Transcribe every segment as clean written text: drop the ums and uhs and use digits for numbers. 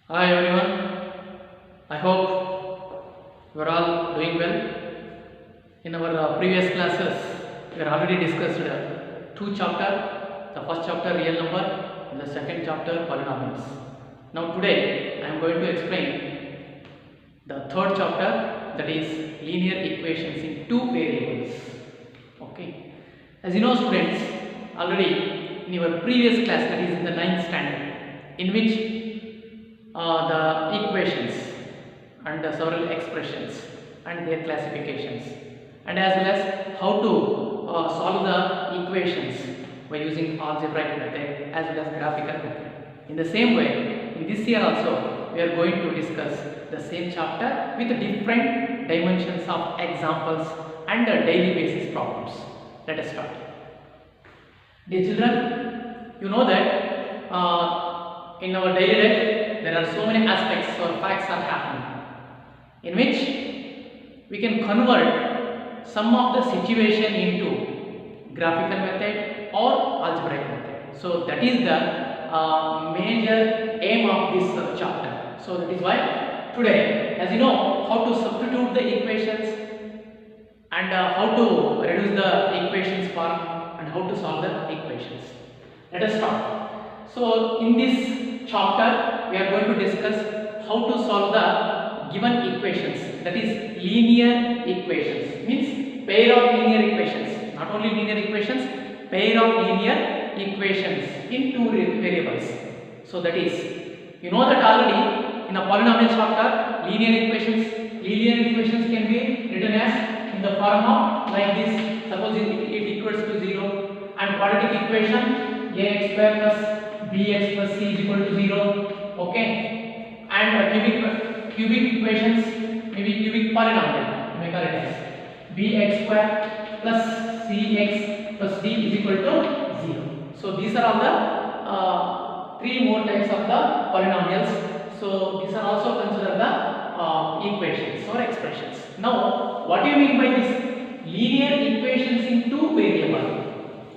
Hi everyone, I hope you are all doing well. In our previous classes, we have already discussed two chapters. The first chapter real number and the second chapter polynomials. Now today I am going to explain the third chapter, that is linear equations in two variables. Okay. As you know students, already in your previous class, that is in the ninth standard, in which the equations and several expressions and their classifications, and as well as how to solve the equations by using algebraic method as well as graphical method. In the same way, in this year also we are going to discuss the same chapter with different dimensions of examples and daily basis problems. Let us start. Dear children, you know that in our daily life there are so many aspects or facts are happening in which we can convert some of the situation into graphical method or algebraic method. So that is the major aim of this chapter. So that is why today, as you know, how to substitute the equations and how to reduce the equations form and how to solve the equations. Let us start. So in this chapter we are going to discuss how to solve the given equations, that is linear equations, means pair of linear equations, not only linear equations, pair of linear equations in two variables. So that is, you know that already in a polynomial chapter, linear equations can be written as in the form of like this. Suppose it equals to 0, and quadratic equation ax square plus bx plus c is equal to 0. Okay, and cubic equations, maybe cubic polynomial, may call it as bx square plus cx plus d is equal to 0. So these are all the three more types of the polynomials. So these are also considered the equations or expressions. Now, what do you mean by this linear equations in two variables?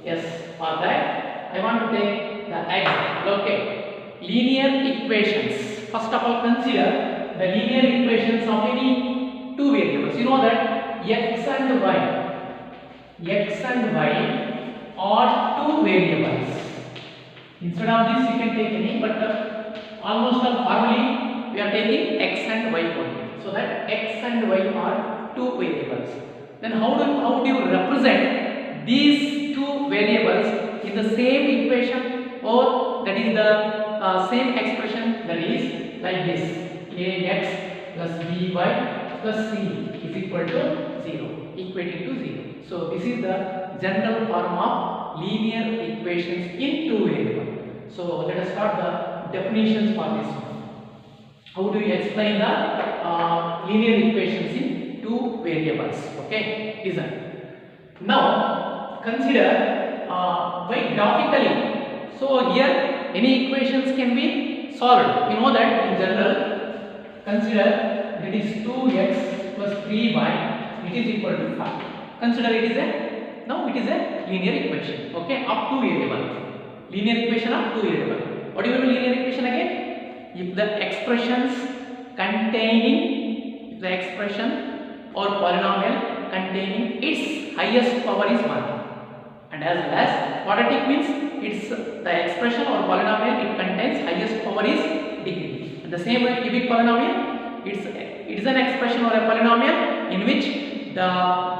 Yes, for that I want to take the example. Okay, linear equations. First of all, consider the linear equations of any two variables. You know that x and y are two variables. Instead of this, you can take any, but almost formally we are taking x and y only. So that x and y are two variables. Then how do you represent these two variables in the same equation, or that is the same expression, that is like this: ax plus by plus c is equal to 0, equating to 0. So this is the general form of linear equations in two variables. So let us start the definitions for this one. How do you explain the linear equations in two variables? Okay, listen. Now consider by graphically. So here any equations can be solved. You know that in general, consider that is 2x plus 3y, it is equal to 5. Consider it is a linear equation. Okay, of two variable. Linear equation of two variable. What do you mean linear equation again? If the expressions containing the expression or polynomial containing its highest power is 1, and as well as quadratic means it's the expression or polynomial it contains highest power is degree. And the same way cubic polynomial, it is an expression or a polynomial in which the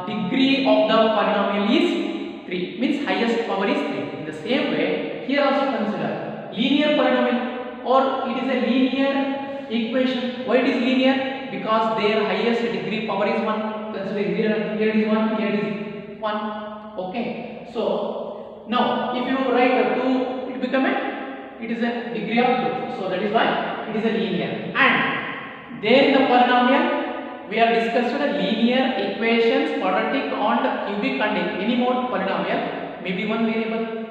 degree of the polynomial is 3, means highest power is 3. In the same way, here also consider linear polynomial, or it is a linear equation. Why it is linear? Because their highest degree power is 1. Consider here is 1, here is 1. Okay. So now if you write 2, it is a degree of 2. So that is why it is a linear. And there in the polynomial we have discussed the linear equations, quadratic and cubic and any more polynomial, maybe one variable.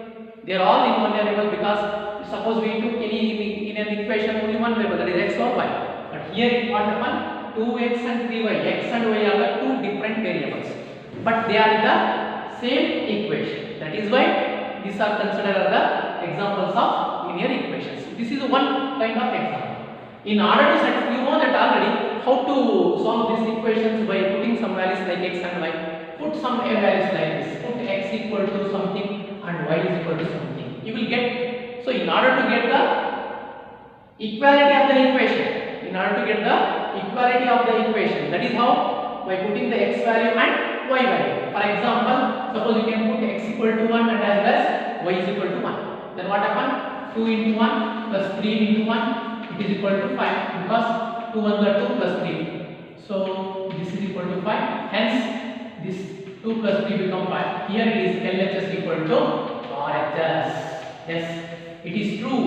They are all in one variable, because suppose we took any in an equation only one variable, that is x or y. But here what happened? 2x and 3y, x and y are the two different variables, but they are in the same equation. That is why these are considered as the examples of linear equations. This is one kind of example. In order to set, you know that already how to solve these equations by putting some values like x and y. Put some values like this. Put x equal to something and y is equal to something. You will get. So in order to get the equality of the equation, that is how, by putting the x value and y value. For example, suppose you can put x equal to 1 and as well as y is equal to 1. Then what happens? 2 into 1 plus 3 into 1, it is equal to 5, because 2 ones are 2 plus 3. So this is equal to 5. Hence this 2 plus 3 become 5. Here it is LHS equal to RHS. Yes, it is true.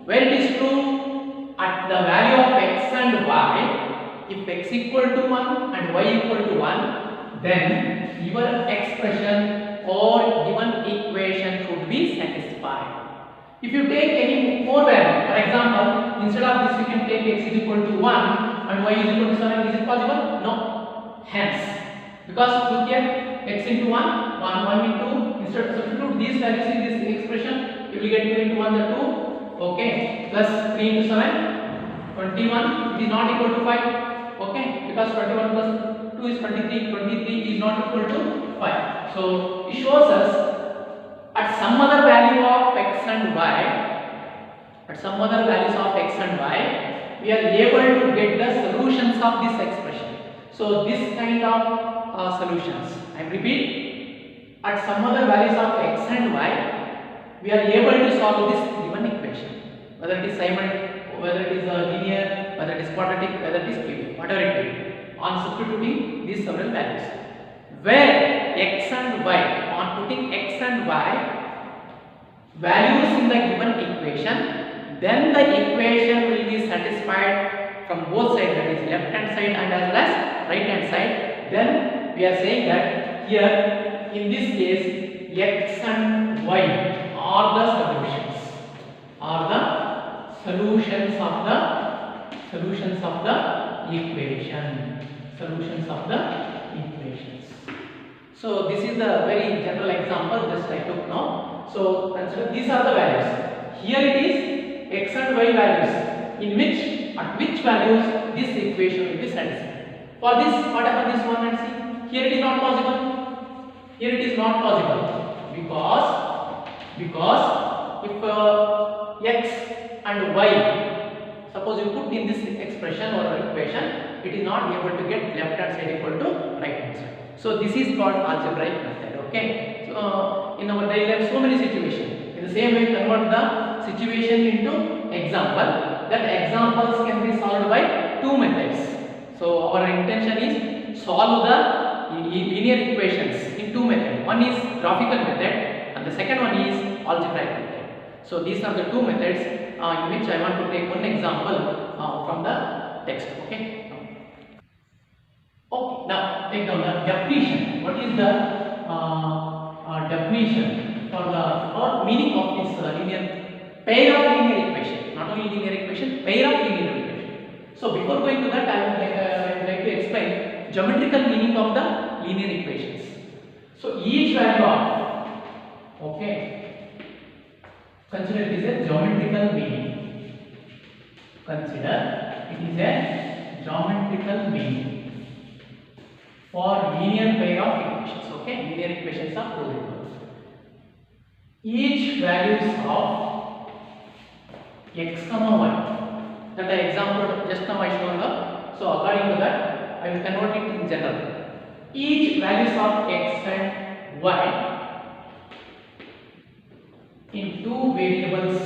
Where it is true? At the value of x and y, if x equal to 1 and y equal to 1, then your expression or given equation should be satisfied. If you take any more value, for example, instead of this you can take x is equal to 1 and y is equal to 7, is it possible? No. Hence, because look here, x into 1, 1 into, instead of substitute these values in this expression, you will get 2 into 1 is 2. Okay, plus 3 into 7, 21, it is not equal to 5. Okay, because 21 plus 2 is 23, 23 is not equal to 5. So it shows us at some other value of x and y, we are able to get the solutions of this expression. So this kind of solutions, I repeat, at some other values of x and y, we are able to solve this given equation, whether it is simultaneous, whether it is linear, whether it is quadratic, whether it is cubic, whatever it is, on substituting these several values. Where x and y, on putting x and y values in the given equation, then the equation will be satisfied from both sides, that is left hand side and as well as right hand side. Then we are saying that here in this case x and y are the solutions, equations. So this is the very general example just I took now. So consider these are the values. Here it is x and y values, in which at which values this equation will be satisfied. For this, what happened this one and see. Here it is not possible. Here it is not possible because if x and y, suppose you put in this expression or equation, it is not able to get left hand side equal to right hand side. So this is called algebraic method. Okay. So in our daily life, so many situations. In the same way, convert the situation into example. That examples can be solved by two methods. So our intention is solve the linear equations in two methods. One is graphical method and the second one is algebraic method. So these are the two methods in which I want to take one example from the text. Okay. Okay. Now take down the definition. What is the definition for the or meaning of this linear pair of linear equation? Not only linear equation, pair of linear equation. So before going to that, I would like to explain geometrical meaning of the linear equations. So each value of, consider it is a geometrical meaning. Consider it is a geometrical meaning for linear pair of equations. Okay, linear equations of two variables. Each values of x comma y, that example just now I shown. So according to that, I will convert it in general. Each values of x and y in two variables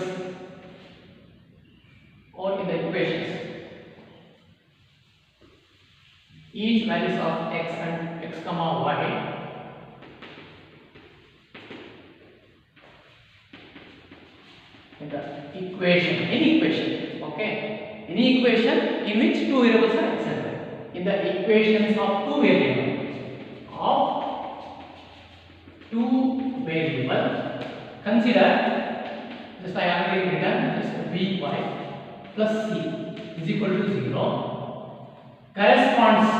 or in the equations. Each values of x and x comma y in the equation, any equation, okay, any equation in which two variables are x and y. In the equations of two variables, consider, just I already written, just by plus c is equal to 0 corresponds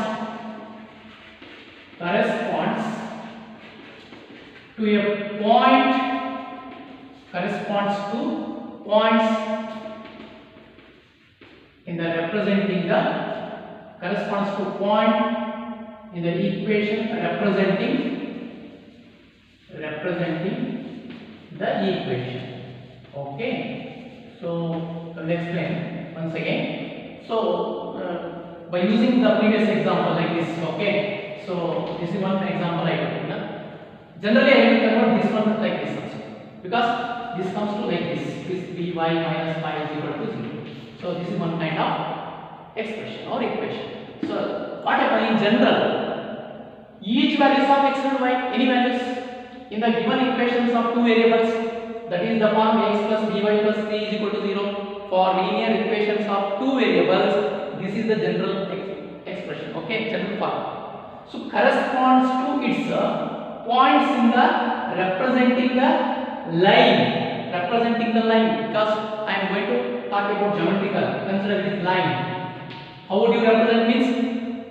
to a point, corresponds to points in in the representing the corresponds to point in the equation representing the equation. Okay, so let's explain once again. So by using the previous example like this, okay, so this is one example I took. Generally I will convert this one like this also, because this comes to like this by minus 5 is equal to 0. So this is one kind of expression or equation. So what happens in general, each values of x and y, any values in the given equations of two variables, that is the form x plus by plus c is equal to 0 for linear equations of two variables. This is the general expression, okay, general form. So corresponds to its points in the representing the line, because I am going to talk about geometrical. Consider this line. How would you represent? Means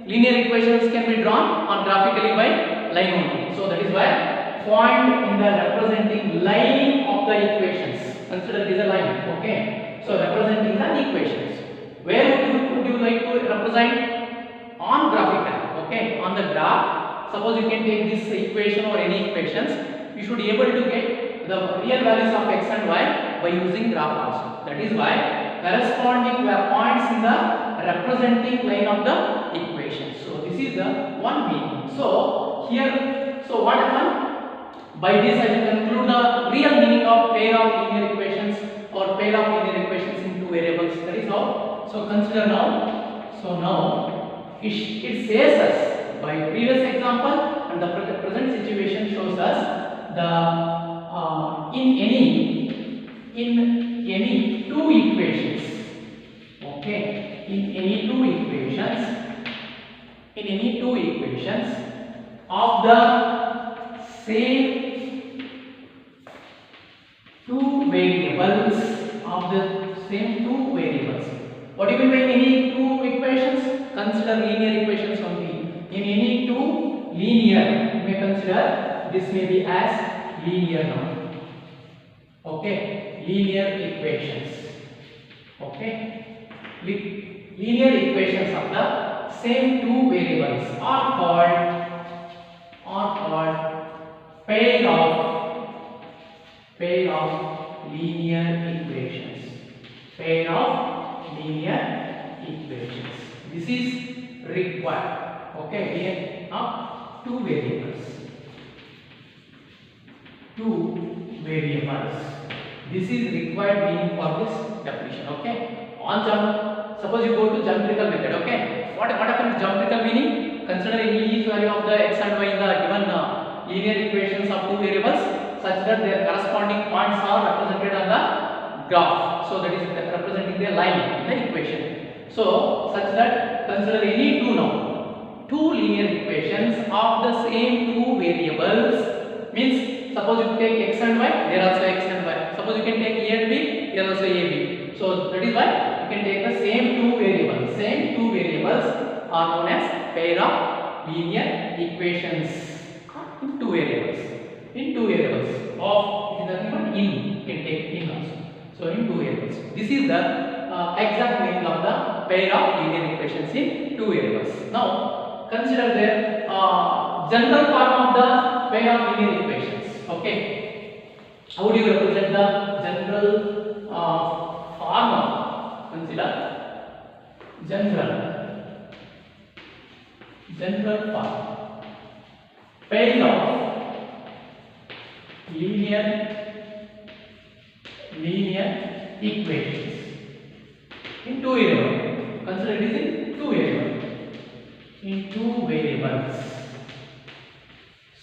linear equations can be drawn on graphically by line only. So that is why point in the representing line of the equations. Consider this a line, okay. So representing the equations. Where would you like to represent? On graphical, okay, on the graph. Suppose you can take this equation or any equations, you should be able to get the real values of x and y by using graph also. That is why corresponding points in the representing line of the equation. So this is the one meaning. So here, so what happened? By this I will conclude the real meaning of pair of linear equations or pair of linear equations in two variables. That is how. So consider now. So now it says us by previous example and the present situation shows us the in any two equations, okay, in any two equations of the same two variables, what do you mean by any two equations? Consider linear equations only. In any two linear, you may consider this may be as linear now, okay, linear equations, okay, linear equations of the same two variables are called pair of linear equations. This is required, okay, here of two variables. This is required meaning for this definition, okay. Suppose you go to geometrical method, okay. What happens geometrical meaning? Consider each value of the x and y in the given linear equations of two variables such that their corresponding points are represented on the graph. So that is representing the line in the equation. So such that consider any two linear equations of the same two variables. Means suppose you take x and y, there also x and y. Suppose you can take a and b, here also a b. So that is why you can take the same two variables. Are known as pair of linear equations in two variables. Of it is nothing but in. You can take in also. So in two variables. This is the exact meaning of the pair of linear equations in two variables. Now consider the general form of the pair of linear equations. Okay, how do you represent the general form of? Consider general form pair of linear equations in two variables. Consider it is in two variables.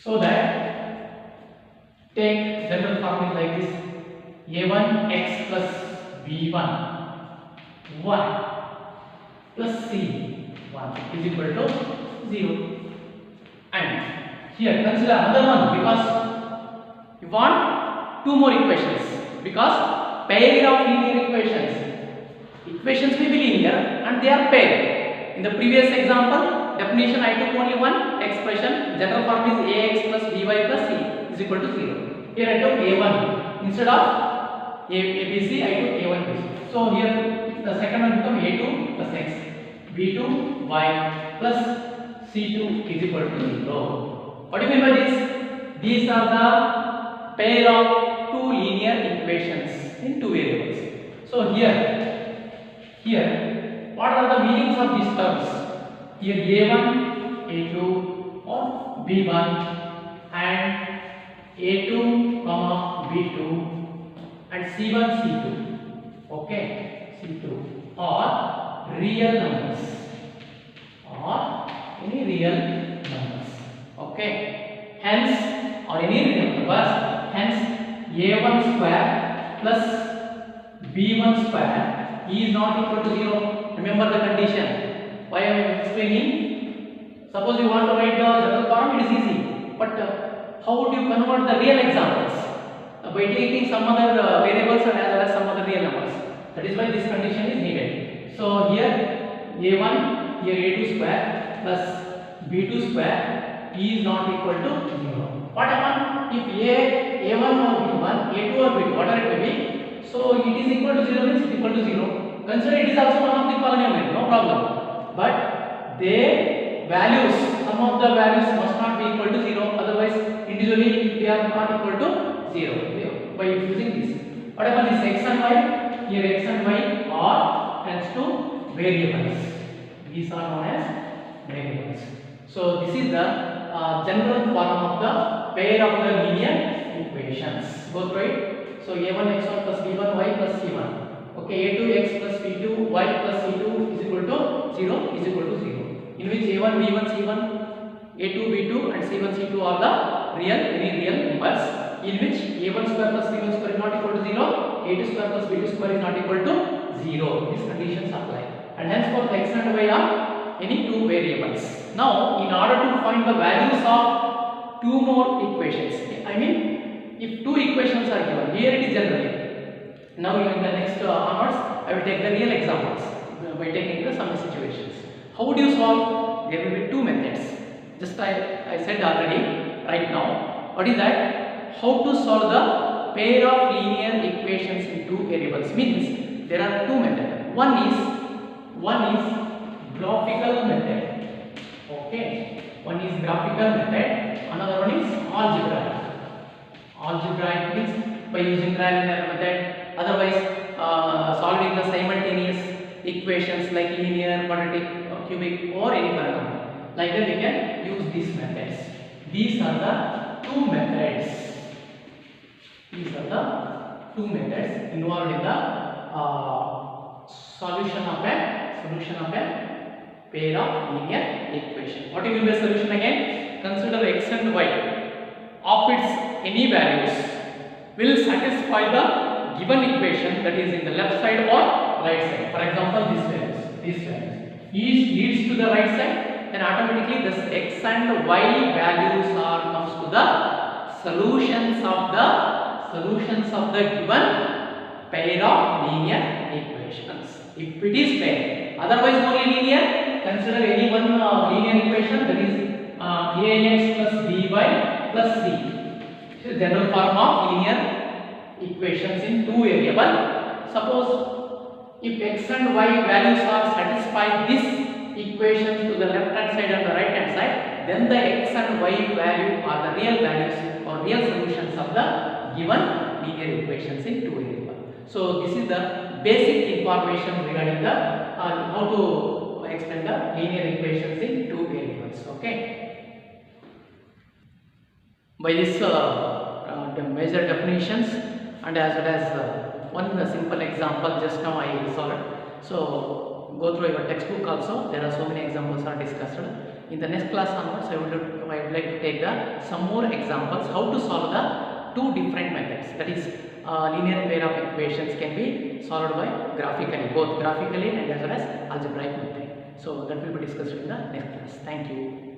So that take general form is like this: a1 x plus b1 1 plus c1 is equal to 0. And here consider another one, because you want two more equations, because pair of linear equations may be linear and they are pair. In the previous example definition I took only one expression, general form is ax plus by plus c is equal to 0. Here I took a1 instead of abc, I took a1 bc. So here the second one become a2 b2y plus c2 is equal to 0. What do you mean by this? These are the pair of two linear equations in two variables. So here, what are the meanings of these terms? Here a1, a2 or b1 and a2, b2 and c1, c2. Okay, c2 are real numbers or any real numbers. Okay, hence or any real numbers. Hence a1 square plus b1 square is not equal to 0. Remember the condition. Why I am explaining? Suppose you want to write the general form, it is easy. But how would you convert the real examples? By taking some other variables and as well as some other real numbers. That is why this condition is needed. So here a1, here a2 square plus b2 square is not equal to 0. What happens if a1 or b1, a2 or b2, whatever it may be, so it is equal to 0 means it is equal to 0. Consider it is also one of the polynomial, no problem. But their values, some of the values must not be equal to 0. Otherwise, individually if they are not equal to 0, by using this. What happens is x and y, here x and y are tends to variables. These are known as variables. So this is the general form of the pair of the linear equations. Go through it. So a1 x1 plus b1 y plus c1. Okay, a2 x plus b2 y plus c2 is equal to 0 is equal to 0. In which a1 b1 c1, a2 b2 and c1 c2 are the any real numbers. In which a1 square plus b1 square is not equal to 0, a2 square plus b2 square is not equal to 0. These conditions apply. And henceforth x and y are any two variables. Now, in order to find the values of two more equations, I mean, if two equations are given, here it is generally. Now, in the next onwards, I will take the real examples by taking the some situations. How would you solve? There will be two methods. Just I said already right now. What is that? How to solve the pair of linear equations in two variables? Means there are two methods. One is graphical method. Okay. One is graphical method. Another one is algebraic. Algebraic means by using trial and error method. Otherwise, solving the simultaneous equations like linear, quadratic, cubic, or any polynomial. Like that, we can use these methods. These are the two methods. These are the two methods involved in the solution of a pair of linear equation. What do you mean by solution again? Consider x and y of its any values will satisfy the given equation, that is in the left side or right side. For example, these values. Each leads to the right side, then automatically this x and y values are comes to the solutions of the given pair of linear equations. If it is pair, otherwise only linear, consider any one linear equation, that is ax plus by plus c. This is general form of linear equations in two variables. Suppose if x and y values are satisfy this equation to the left hand side and the right hand side, then the x and y value are the real values or real solutions of the given linear equations in two variables. So this is the basic information regarding the how to explain the linear equations in two variables. Okay. By this the major definitions and as well as one simple example just now I solved. So go through your textbook also. There are so many examples are discussed. In the next class onwards, I would like to take some more examples how to solve the two different methods. That is linear pair of equations can be solved by graphically, both graphically and as well as algebraic method. So that will be discussed in the next class. Thank you.